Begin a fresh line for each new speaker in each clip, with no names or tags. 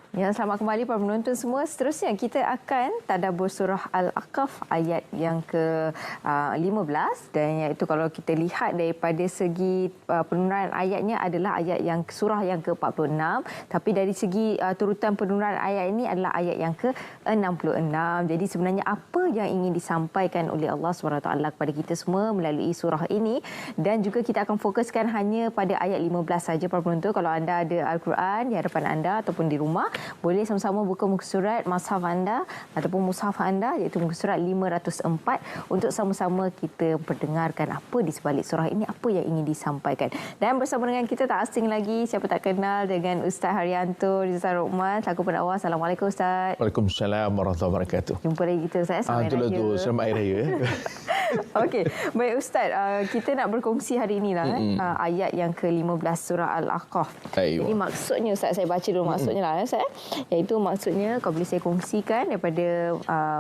Ya, selamat kembali para penonton semua. Seterusnya kita akan tadabbur surah Al-Aqaf ayat yang ke-15 dan iaitu kalau kita lihat daripada segi penurunan ayatnya adalah ayat yang surah yang ke-46, tapi dari segi turutan penurunan ayat ini adalah ayat yang ke-66. Jadi sebenarnya apa yang ingin disampaikan oleh Allah SWT kepada kita semua melalui surah ini, dan juga kita akan fokuskan hanya pada ayat 15 saja para penonton. Kalau anda ada Al-Quran di hadapan anda ataupun di rumah, boleh sama-sama buka muka surat mushaf anda ataupun mushaf anda, iaitu muka surat 504, untuk sama-sama kita mendengarkan apa di sebalik surah ini, apa yang ingin disampaikan. Dan bersama dengan kita tak asing lagi, siapa tak kenal dengan Ustaz Haryanto Rizal Rukman selaku pendakwah. Assalamualaikum Ustaz.
Waalaikumsalam warahmatullahi wabarakatuh.
Jumpa lagi kita Ustaz. Selamat Hari Raya.
Selamat Hari Raya.
Okey, baik Ustaz, kita nak berkongsi hari inilah ayat yang ke-15 surah Al-Aqaf. Jadi maksudnya Ustaz, saya baca dulu maksudnya lah Ustaz. Iaitu maksudnya kalau boleh saya kongsikan daripada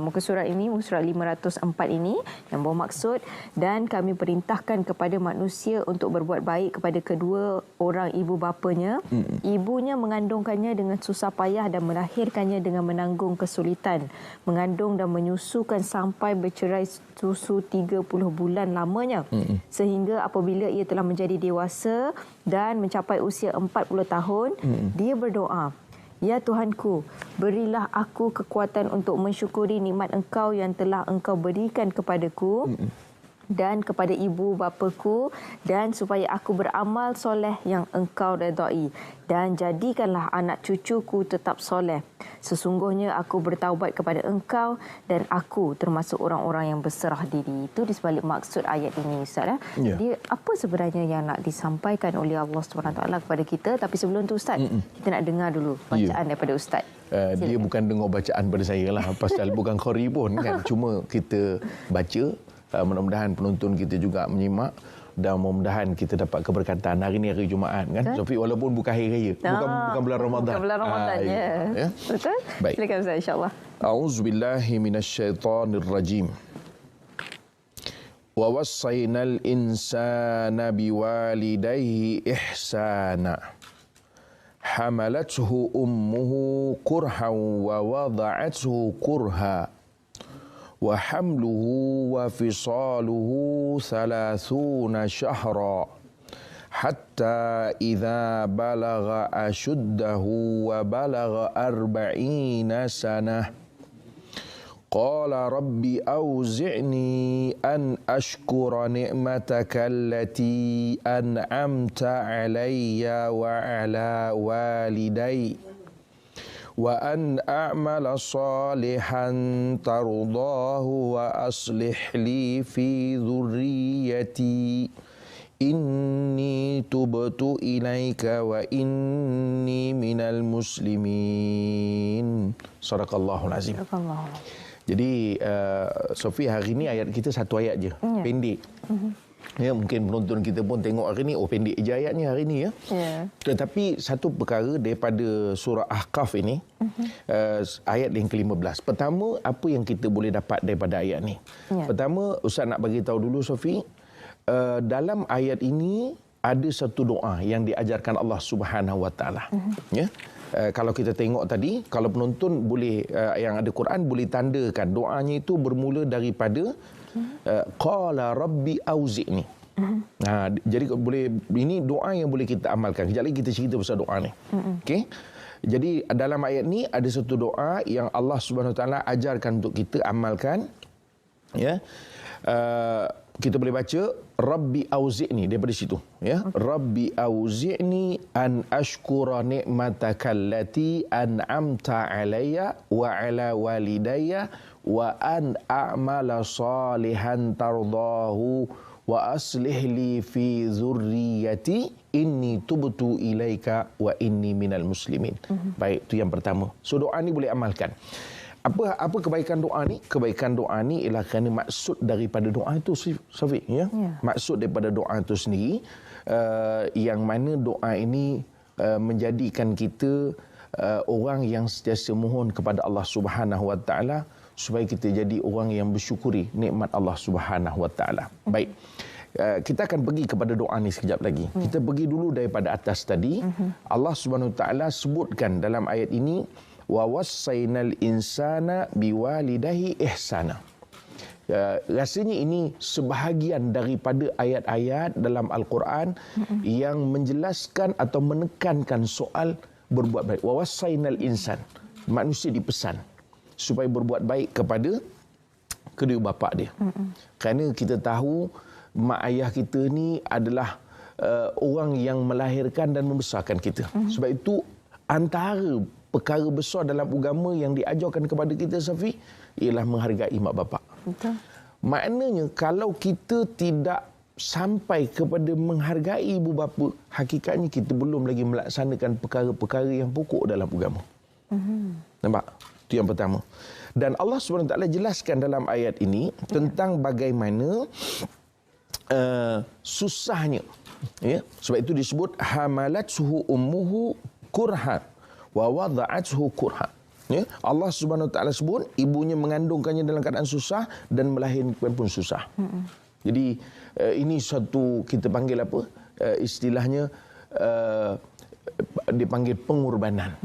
muka surat ini, muka surat 504 ini, yang bermaksud, dan kami perintahkan kepada manusia untuk berbuat baik kepada kedua orang ibu bapanya. Ibunya mengandungkannya dengan susah payah dan melahirkannya dengan menanggung kesulitan, mengandung dan menyusukan sampai bercerai susu 30 bulan lamanya, sehingga apabila ia telah menjadi dewasa dan mencapai usia 40 tahun, dia berdoa, "Ya Tuhanku, berilah aku kekuatan untuk mensyukuri nikmat Engkau yang telah Engkau berikan kepadaku dan kepada ibu bapaku, dan supaya aku beramal soleh yang Engkau redai, dan jadikanlah anak cucuku tetap soleh. Sesungguhnya aku bertaubat kepada Engkau dan aku termasuk orang-orang yang berserah diri." Itu di sebalik maksud ayat ini Ustaz. Jadi apa sebenarnya yang nak disampaikan oleh Allah SWT kepada kita? Tapi sebelum tu Ustaz, kita nak dengar dulu bacaan daripada Ustaz.
Dia bukan dengar bacaan pada saya lah, pasal bukan qari pun kan. Cuma kita baca. Mudah-mudahan penonton kita juga menyimak dan mudah-mudahan kita dapat keberkatan. Hari ini hari Jumaat kan, Sofi, walaupun bukan hari raya, bukan bulan Ramadan.
Bukan bulan Ramadan, ya. Betul?
Baik.
Silakan Ustaz, insya-Allah.
A'udzubillahi minasyaitonirrajim. Wa wassaynal insana biwalidayhi ihsana. Hamalathu ummuhu kurhan wa wada'athu kurha. وحمله وفصاله 30 شهرا حتى إذا بلغ أشده وبلغ 40 سنة قال رب أوزعني أن أشكر نعمتك التي أنعمت علي وعلى والدي وأن أعمل صالحا ترضاه وأصلح لي في ذريتي إني تبت إليك وإني من المسلمين. Sadaqallahul Azim. Jadi Sofi, hari ini ayat kita satu ayat je, pendek. Ya, mungkin penonton kita pun tengok hari ni, pendek je ayatnya hari ni ya. Tetapi satu perkara daripada surah Ahqaf ini, ayat yang ke-15. Pertama, apa yang kita boleh dapat daripada ayat ni? Pertama, Ustaz nak bagi tahu dulu Sofi, dalam ayat ini ada satu doa yang diajarkan Allah Subhanahu Wa Taala. Ya. Kalau kita tengok tadi, kalau penonton boleh yang ada Quran boleh tandakan doanya itu bermula daripada qala rabbi auzi'ni. Jadi boleh, ini doa yang boleh kita amalkan. Kejap lagi kita cerita pasal doa ni. Okey. Jadi dalam ayat ni ada satu doa yang Allah Subhanahu Wa Taala ajarkan untuk kita amalkan. Ya. Kita boleh baca rabbi auzi'ni daripada situ, ya. Rabbi auzi'ni an ashkura ni'mataka allati an'amta alayya wa ala walidayya wa an a'mala salihan tardahu wa aslih li fi dzurriyyati inni tubtu ilaika wa inni minal muslimin. Baik, itu yang pertama. So doa ni boleh amalkan. Apa kebaikan doa ni? Kebaikan doa ni ialah kerana maksud daripada doa itu, Syafiq, ya. Maksud daripada doa itu sendiri, yang mana doa ini menjadikan kita orang yang sentiasa mohon kepada Allah Subhanahu Wa Taala supaya kita jadi orang yang bersyukuri nikmat Allah Subhanahu Wa Taala. Baik. kita akan pergi kepada doa ni sekejap lagi. Kita pergi dulu daripada atas tadi. Allah Subhanahu Wa Taala sebutkan dalam ayat ini, wa wassaynal insana biwalidayhi ihsana. Rasanya ini sebahagian daripada ayat-ayat dalam Al-Quran yang menjelaskan atau menekankan soal berbuat baik. Wa wassaynal insan, manusia dipesan supaya berbuat baik kepada kedua bapa dia. Kerana kita tahu mak ayah kita ni adalah orang yang melahirkan dan membesarkan kita. Sebab itu antara perkara besar dalam agama yang diajarkan kepada kita, Safi, ialah menghargai mak bapak. Betul. Maknanya kalau kita tidak sampai kepada menghargai ibu bapa, hakikatnya kita belum lagi melaksanakan perkara-perkara yang pokok dalam agama. Nampak? Itu yang pertama. Dan Allah SWT jelaskan dalam ayat ini tentang bagaimana susahnya, ya. Sebab itu disebut hamalathu ummuhu kurhan wa wada'athu kurhan. Ya, Allah Subhanahu Wa Taala sebut ibunya mengandungkannya dalam keadaan susah dan melahirkan pun susah. Jadi ini satu kita panggil apa? Istilahnya dipanggil pengorbanan.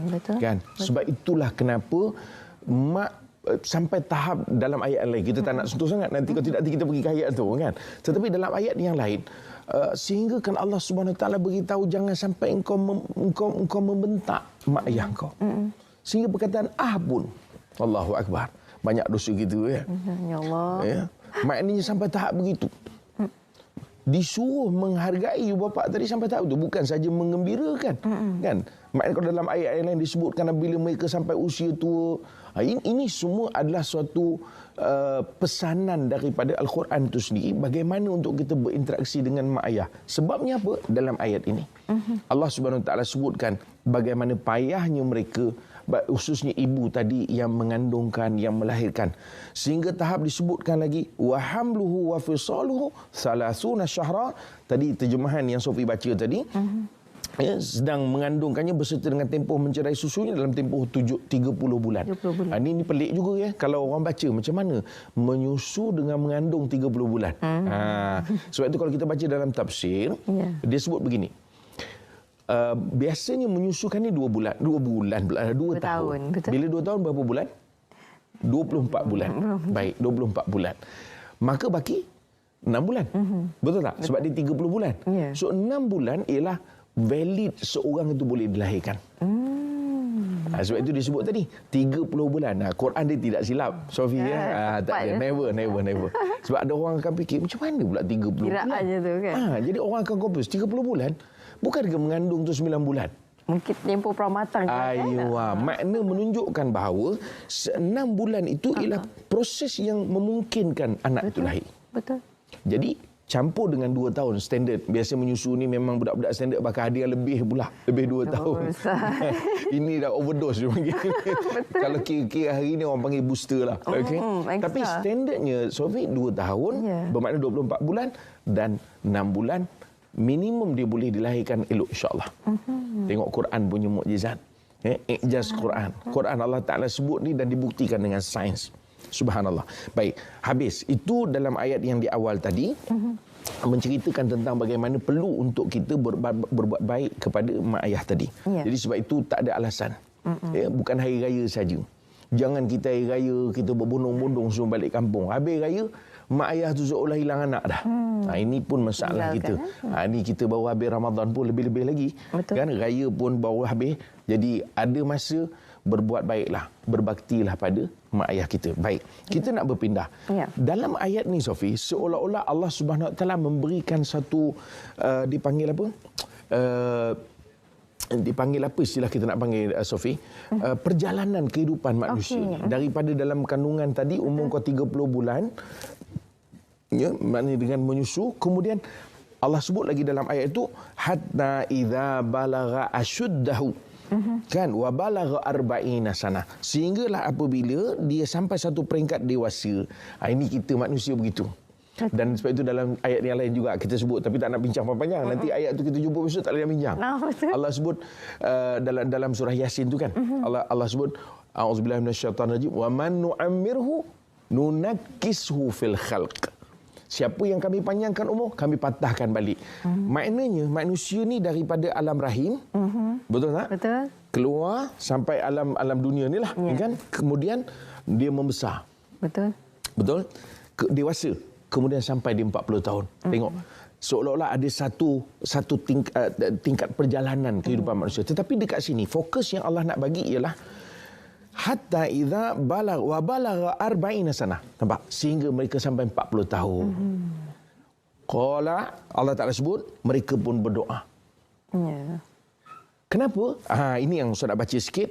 Betul. Kan? Sebab itulah kenapa mak sampai tahap dalam ayat lain, kita tak nak sentuh sangat, nanti kalau tidak kita pergi ke ayat tu, kan. Tetapi dalam ayat yang lain, sehingga kan Allah Subhanahu Wa Taala beritahu jangan sampai engkau membentak mak ayah engkau. Sehingga perkataan pun, Allahu Akbar, banyak dosa kita, ya. Ya Allah. Ya. Maknanya sampai tahap begitu. Disuruh menghargai ibu bapa tadi sampai tahap itu, bukan saja menggembirakan, kan. Maknanya kalau dalam ayat yang lain disebutkan bila mereka sampai usia tua, ini semua adalah suatu pesanan daripada Al-Quran itu sendiri, bagaimana untuk kita berinteraksi dengan mak ayah. Sebabnya apa? Dalam ayat ini Allah Subhanahu Wa Taala sebutkan bagaimana payahnya mereka, khususnya ibu tadi yang mengandungkan, yang melahirkan, sehingga tahap disebutkan lagi wa hamluhu wa fisaluhu 30 syahra. Tadi terjemahan yang Sofi baca tadi, ya, sedang mengandungkannya beserta dengan tempoh mencerai susunya dalam tempoh 30 bulan. 30 bulan. Ini pelik juga, ya, kalau orang baca macam mana menyusu dengan mengandung 30 bulan. Sebab itu kalau kita baca dalam tafsir, dia sebut begini. Biasanya menyusukan ni 2 tahun. Betul. Bila 2 tahun berapa bulan? 24 bulan. Baik, 24 bulan. Maka baki 6 bulan. Betul tak? Betul. Sebab dia 30 bulan. So 6 bulan ialah valid seorang itu boleh dilahirkan. Sebab itu disebut tadi 30 bulan. Quran dia tidak silap, Sofi, ya. Tak ada. Never. Sebab ada orang akan fikir macam mana pula 30 bulan.
Kiraannya tu, kan.
Jadi orang akan confuse 30 bulan. Bukankah mengandung tu 9 bulan?
Mungkin tempoh pramatang.
Makna menunjukkan bahawa 6 bulan itu ialah proses yang memungkinkan anak itu lahir. Betul. Jadi campur dengan 2 tahun standard. Biasa menyusu ni memang budak-budak standard bakal hadiah lebih pula. Lebih 2 tahun. Ini dah overdose dia panggil. Kalau kira-kira hari ni orang panggil booster lah. Okay? Tapi standardnya Sofi 2 tahun, bermakna 24 bulan dan 6 bulan minimum dia boleh dilahirkan elok, insya-Allah. Tengok Quran punya mukjizat. Ijaz Quran. Quran Allah Taala sebut ni dan dibuktikan dengan sains. Subhanallah. Baik, habis. Itu dalam ayat yang di awal tadi menceritakan tentang bagaimana perlu untuk kita berbuat baik kepada mak ayah tadi. Jadi sebab itu tak ada alasan. Bukan hari raya saja. Jangan kita hari raya kita berbondong-bondong semua balik kampung. Habis raya mak ayah tu seolah hilang anak dah. Ini pun masalah kita. Ini kita baru habis Ramadan pun lebih-lebih lagi. Betul. Kan raya pun baru habis. Jadi ada masa berbuat baiklah, berbaktilah pada mak ayah kita. Baik, kita nak berpindah. Dalam ayat ni, Sofi, seolah-olah Allah Subhanahu Wa Taala memberikan satu dipanggil apa? Dipanggil apa istilah kita nak panggil, Sofi? Perjalanan kehidupan manusia. Daripada dalam kandungan tadi umur kau 30 bulan, ya, maknanya dengan menyusu, kemudian Allah sebut lagi dalam ayat itu hatta idza balagha asyuddahu, kan, wa balagha 40 sanah, sehinggalah apabila dia sampai satu peringkat dewasa. Ini kita manusia begitu. Dan sebab itu dalam ayat yang lain juga kita sebut, tapi tak nak bincang panjang. Nanti ayat tu kita jumpa besok tak boleh bincang. Allah sebut dalam surah Yasin tu, kan, Allah sebut a'udzubillahi minasyaitanir rajim wa man nu'ammirhu nunakkishu fil khalq. Siapa yang kami panjangkan umur, kami patahkan balik. Maknanya manusia ni daripada alam rahim, betul tak?
Betul.
Keluar sampai alam dunia ni lah, kan? Kemudian dia membesar.
Betul.
Betul? Dewasa. Kemudian sampai di 40 tahun. Tengok. Seolah-olah ada satu tingkat perjalanan kehidupan manusia. Tetapi dekat sini, fokus yang Allah nak bagi ialah hatta idza balagha 40 sanah. Nampak? Sehingga mereka sampai 40 tahun. Qala, Allah Ta'ala sebut, mereka pun berdoa.
Ya.
Kenapa? Ini yang saya nak baca sikit.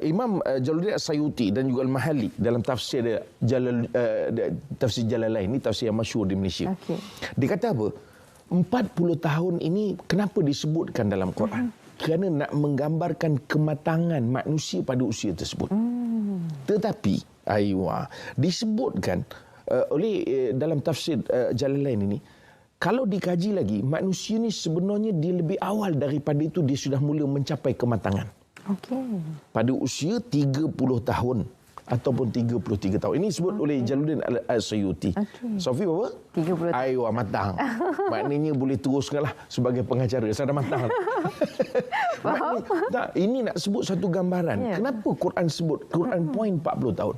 Imam Jalaluddin As-Sayuti dan juga Al-Mahalli dalam tafsir tafsir Jalalain, ini tafsir yang masyhur di Malaysia. Dia kata apa? 40 tahun ini kenapa disebutkan dalam Quran? Kerana nak menggambarkan kematangan manusia pada usia tersebut. Tetapi disebutkan oleh dalam tafsir Jalalain ini, kalau dikaji lagi, manusia ni sebenarnya dia lebih awal daripada itu dia sudah mula mencapai kematangan. Pada usia 30 tahun ataupun 33 tahun. Ini disebut oleh Jalaluddin As-Sayuti. Sofi berapa?
30 tahun.
Matang. Maknanya boleh teruskanlah sebagai pengacara. Saya dah matang.
Faham?
Ini nak sebut satu gambaran. Kenapa Quran sebut? Quran point 40 tahun.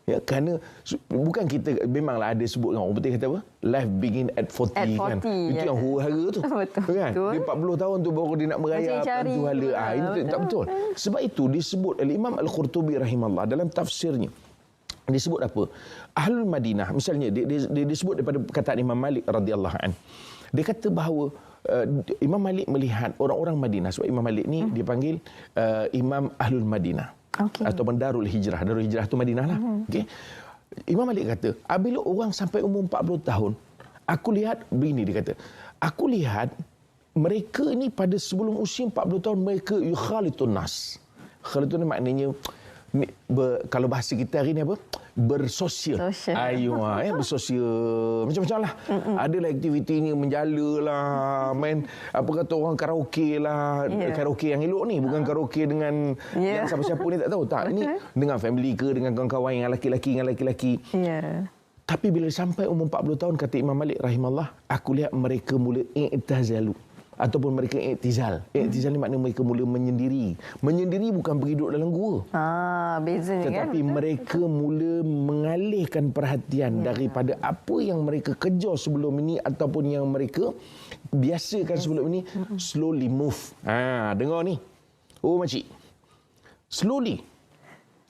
Ya, kerana bukan kita, memanglah ada sebut orang betul kata apa? Life begin at 40 kan. Itu yang huru-hara tu.
Betul.
Kan? Dia 40 tahun tu baru dia nak merayap tu hala. Itu tak betul. Sebab itu disebut oleh Imam Al-Qurtubi rahimahullah dalam tafsirnya. Disebut apa? Ahlul Madinah. Misalnya dia disebut daripada perkataan Imam Malik radhiyallahu an. Dia kata bahawa Imam Malik melihat orang-orang Madinah, sebab Imam Malik ni dipanggil Imam Ahlul Madinah. Ataupun Darul Hijrah. Darul Hijrah tu Madinah lah. Imam Malik kata, apabila orang sampai umur 40 tahun, aku lihat, begini dia kata, aku lihat mereka ini pada sebelum usia 40 tahun, mereka yukhalitun nas. Khalitun maknanya, kalau bahasa kita hari ni apa? Bersosial. Bersosial. Macam-macam lah. Adalah aktivitinya, menjala lah, main, apa kata orang, karaoke lah. Karaoke yang elok ni, bukan karaoke dengan yang siapa-siapa ni tak tahu. Tak, ini dengan family ke, dengan kawan-kawan yang lelaki-lelaki dengan lelaki-lelaki. Tapi bila sampai umur 40 tahun, kata Imam Malik rahimahullah, aku lihat mereka mula i'tazalu. Ataupun mereka i'tizal. I'tizal ni maknanya mereka mula menyendiri. Menyendiri bukan pergi duduk dalam gua.
Bezanya kan.
Tetapi mereka mula mengalihkan perhatian daripada apa yang mereka kejar sebelum ini ataupun yang mereka biasakan sebelum ini. Slowly move. Dengar ni. Oh makcik. Slowly.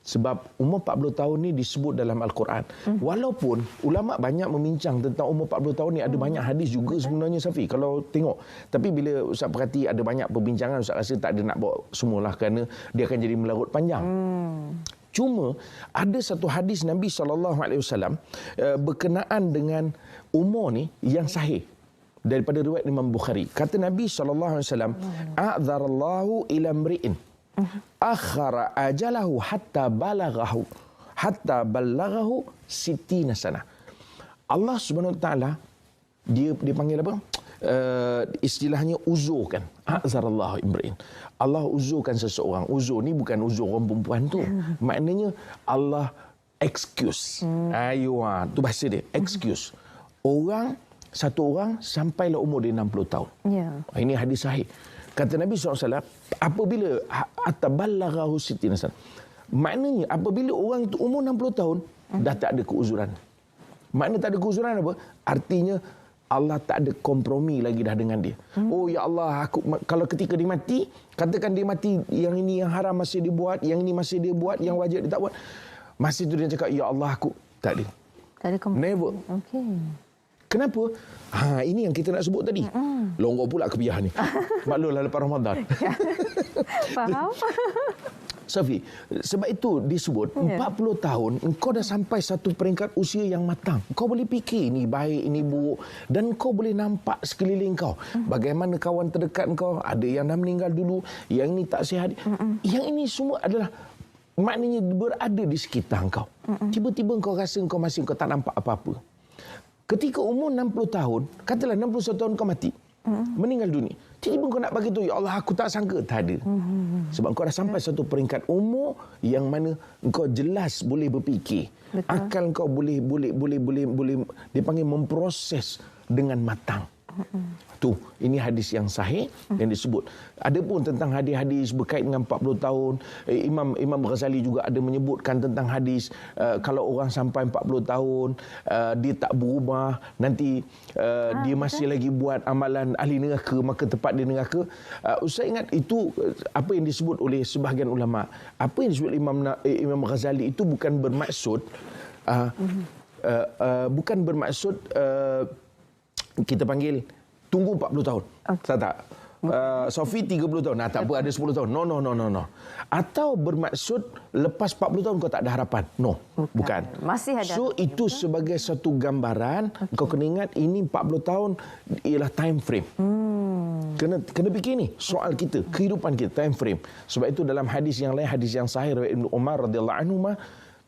Sebab umur 40 tahun ni disebut dalam Al-Quran. Walaupun ulama' banyak memincang tentang umur 40 tahun ni, ada banyak hadis juga sebenarnya, Safi, kalau tengok. Tapi bila Ustaz perhati ada banyak perbincangan, Ustaz rasa tak ada nak bawa semualah kerana dia akan jadi melarut panjang. Cuma ada satu hadis Nabi SAW berkenaan dengan umur ni yang sahih daripada riwayat Imam Bukhari. Kata Nabi SAW, a'dzarallahu ila mri'in akhara ajalahu hatta balaghahu sittina sana. Allah Subhanahu Wa Taala dia panggil apa? Istilahnya uzurkan. A'zarallahu imrin. Allah uzurkan seseorang. Uzur ni bukan uzur orang perempuan tu. Maknanya Allah excuse. Tu bahasa dia, excuse. Satu orang sampailah umur dia 60 tahun. Ini hadis sahih. Kata Nabi SAW, apabila ataballaghahu sittina sana. Maknanya apabila orang itu umur 60 tahun, dah tak ada keuzuran. Makna tak ada keuzuran apa? Artinya Allah tak ada kompromi lagi dah dengan dia. Oh ya Allah, kalau ketika dia mati, katakan dia mati, yang ini yang haram masih dia buat, yang ini masih dia buat, yang wajib dia tak buat. Masih tu dia cakap, ya Allah aku tak ada.
Tak ada kompromi.
Never. Kenapa? Ini yang kita nak sebut tadi. Longgar pula kebiah ni. Maklumlah lepas Ramadan.
Faham?
Safi, sebab itu disebut 40 tahun engkau dah sampai satu peringkat usia yang matang. Kau boleh fikir ini baik, ini buruk, dan kau boleh nampak sekeliling kau. Bagaimana kawan terdekat kau, ada yang dah meninggal dulu, yang ini tak sihat. Yang ini semua adalah maknanya berada di sekitar kau. Tiba-tiba kau rasa kau masih tak nampak apa-apa. Ketika umur 60 tahun, katalah 61 tahun kau mati. Meninggal dunia. Tiba-tiba kau nak bagi tu, ya Allah aku tak sangka. Tak ada. Sebab kau dah sampai satu peringkat umur yang mana kau jelas boleh berfikir. Betul. Akal kau boleh dipanggil memproses dengan matang. Tu, ini hadis yang sahih yang disebut. Ada pun tentang hadis-hadis berkait dengan 40 tahun. Imam Ghazali juga ada menyebutkan tentang hadis kalau orang sampai 40 tahun dia tak berubah, nanti dia masih lagi buat amalan ahli neraka, maka tepat di neraka. Ustaz ingat itu apa yang disebut oleh sebahagian ulama. Apa yang disebut Imam Ghazali itu bukan bermaksud kita panggil tunggu 40 tahun. Okay. Tak. Sofi 30 tahun. Nah, tak apa ada 10 tahun. No. Atau bermaksud lepas 40 tahun kau tak ada harapan. No, bukan.
Masih ada.
So itu sebagai satu gambaran. Okay. Kau kena ingat ini 40 tahun ialah time frame. Kena fikir ni soal kita, kehidupan kita, time frame. Sebab itu dalam hadis yang lain, hadis yang sahih riwayat Ibnu Umar radhiyallahu anhu,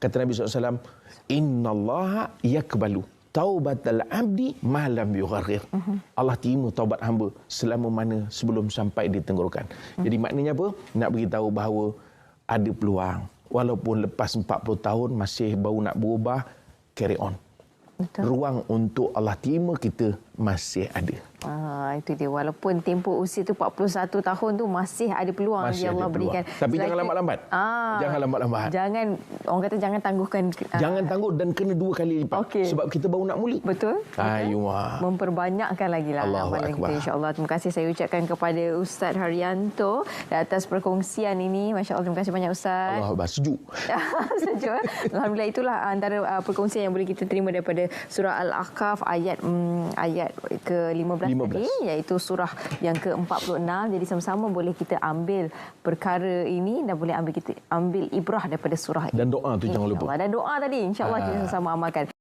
kata Nabi SAW, innallaha yakbalu taubatal abdi ma lam yugharrir. Allah terima taubat hamba selama mana sebelum sampai di tenggorokan. Jadi maknanya apa? Nak beritahu bahawa ada peluang. Walaupun lepas 40 tahun masih baru nak berubah, carry on. Betul. Ruang untuk Allah terima kita masih ada.
Itu dia. Walaupun tempoh usia tu 41 tahun tu masih ada peluang yang Allah berikan.
Tapi jangan lambat-lambat. Jangan lambat-lambat.
Orang kata jangan tangguhkan.
Jangan tangguh dan kena 2 kali lipat. Okay. Sebab kita baru nak mula.
Betul. Memperbanyakkan lagi lah amalan kita, insya-Allah. Terima kasih saya ucapkan kepada Ustaz Haryanto atas perkongsian ini. Masya-Allah, terima kasih banyak Ustaz.
Allah sejuk.
Sejuk. Alhamdulillah, itulah antara perkongsian yang boleh kita terima daripada surah Al-Ahqaf ayat ke-15 tadi, iaitu surah yang ke-46. Jadi sama-sama boleh kita ambil perkara ini dan boleh ambil ibrah daripada surah ini.
Dan doa tu jangan lupa.
Dan doa tadi insya-Allah kita sama-sama amalkan.